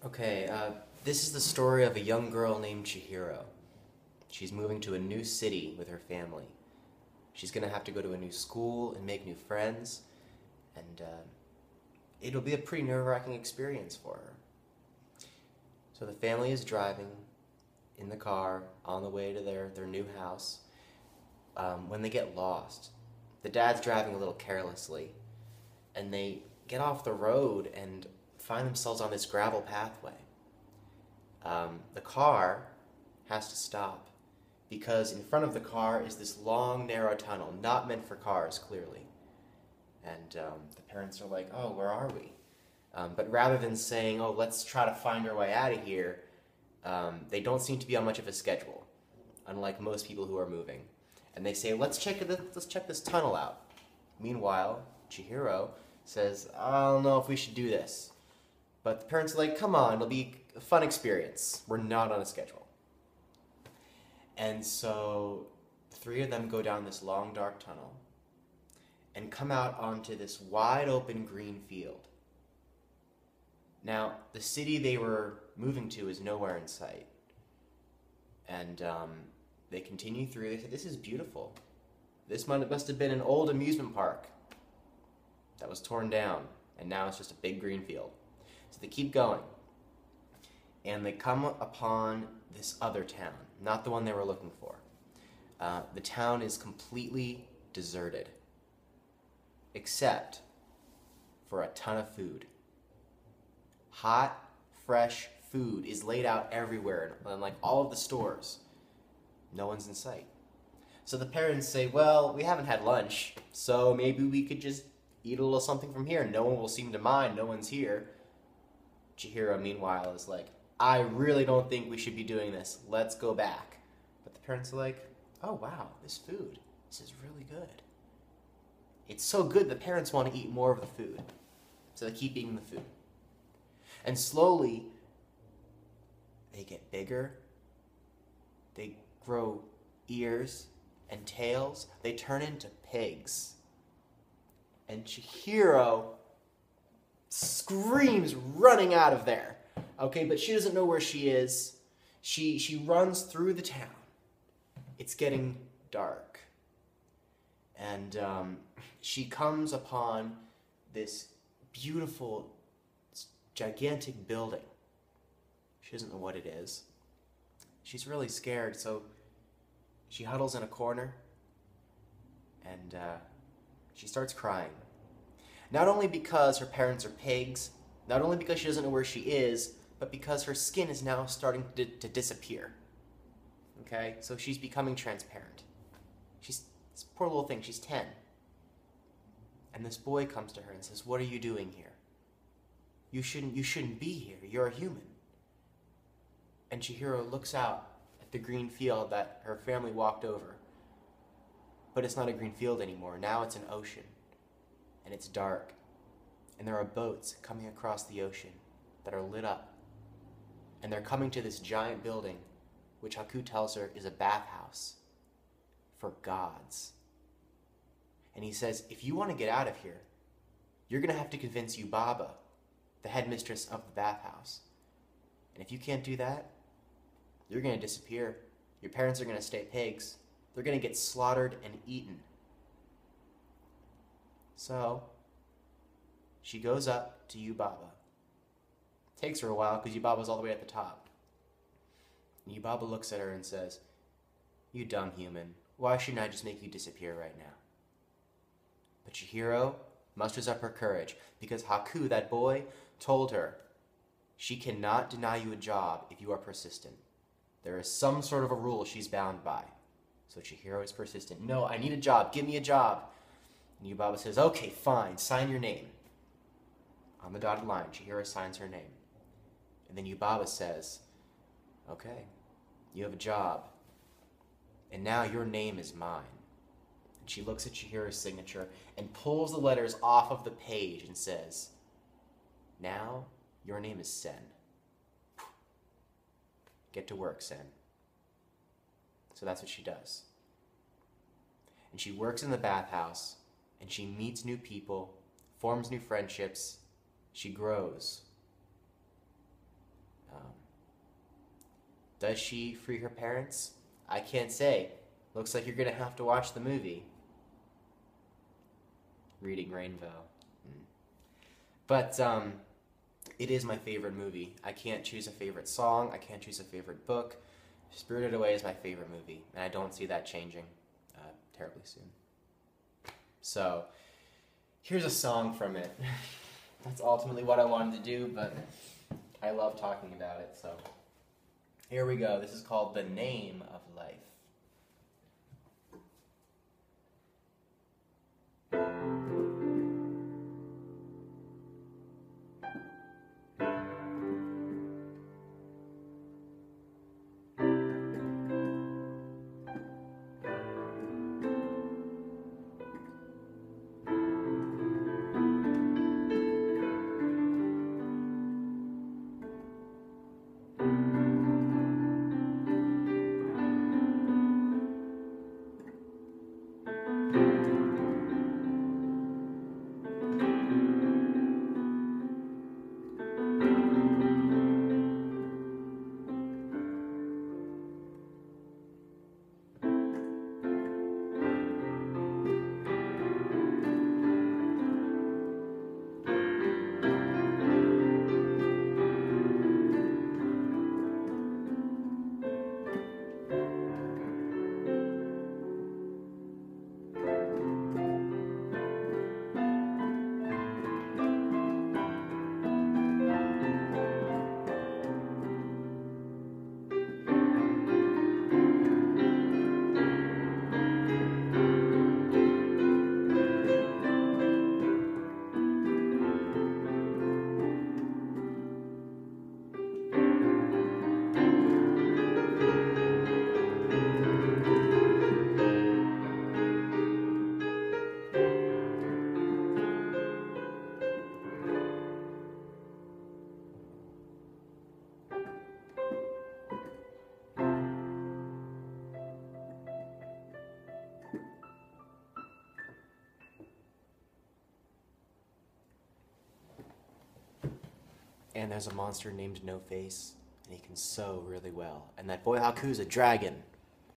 Okay, this is the story of a young girl named Chihiro. She's moving to a new city with her family. She's gonna have to go to a new school and make new friends, and it'll be a pretty nerve-wracking experience for her. So the family is driving in the car on the way to their new house when they get lost. The dad's driving a little carelessly, and they get off the road and find themselves on this gravel pathway. The car has to stop because in front of the car is this long, narrow tunnel, not meant for cars, clearly. And the parents are like, oh, where are we? But rather than saying, oh, let's try to find our way out of here, they don't seem to be on much of a schedule, unlike most people who are moving. And they say, let's check this tunnel out. Meanwhile, Chihiro says, I don't know if we should do this. But the parents are like, come on, it'll be a fun experience. We're not on a schedule. And so the three of them go down this long, dark tunnel and come out onto this wide open green field. Now, the city they were moving to is nowhere in sight. And they continue through. They say, this is beautiful. This must have been an old amusement park that was torn down, and now it's just a big green field. So they keep going, and they come upon this other town, not the one they were looking for. The town is completely deserted, except for a ton of food. Hot, fresh food is laid out everywhere in like all of the stores. No one's in sight. So the parents say, well, we haven't had lunch, so maybe we could just eat a little something from here. No one will seem to mind. No one's here. Chihiro, meanwhile, is like, I really don't think we should be doing this. Let's go back. But the parents are like, oh, wow, this food. This is really good. It's so good the parents want to eat more of the food. So they keep eating the food. And slowly, they get bigger. They grow ears and tails. They turn into pigs. And Chihiro screams running out of there. Okay, but she doesn't know where she is. She runs through the town. It's getting dark. And she comes upon this beautiful, gigantic building. She doesn't know what it is. She's really scared, so she huddles in a corner and she starts crying. Not only because her parents are pigs, not only because she doesn't know where she is, but because her skin is now starting to disappear. Okay? So she's becoming transparent. She's this poor little thing, she's 10. And this boy comes to her and says, what are you doing here? You shouldn't be here. You're a human. And Chihiro looks out at the green field that her family walked over. But it's not a green field anymore. Now it's an ocean. And it's dark. And there are boats coming across the ocean that are lit up. And they're coming to this giant building, which Haku tells her is a bathhouse for gods. And he says, if you want to get out of here, you're going to have to convince Yubaba, the headmistress of the bathhouse. And if you can't do that, you're going to disappear. Your parents are going to stay pigs. They're going to get slaughtered and eaten. So, she goes up to Yubaba. Takes her a while because Yubaba's all the way at the top. And Yubaba looks at her and says, you dumb human, why shouldn't I just make you disappear right now? But Chihiro musters up her courage because Haku, that boy, told her she cannot deny you a job if you are persistent. There is some sort of a rule she's bound by. So Chihiro is persistent. No, I need a job. Give me a job. And Yubaba says, okay, fine. Sign your name. On the dotted line, Chihiro signs her name. And then Yubaba says, okay, you have a job. And now your name is mine. And she looks at Chihiro's signature and pulls the letters off of the page and says, now your name is Sen. Get to work, Sen. So that's what she does. And she works in the bathhouse, and she meets new people, forms new friendships, she grows. Does she free her parents? I can't say. Looks like you're gonna have to watch the movie. Reading Rainbow. But it is my favorite movie. I can't choose a favorite song. I can't choose a favorite book. Spirited Away is my favorite movie, and I don't see that changing terribly soon. So, here's a song from it. That's ultimately what I wanted to do, but I love talking about it, so here we go. This is called The Name of Life. And there's a monster named No Face, and he can sew really well. And that boy Haku's a dragon.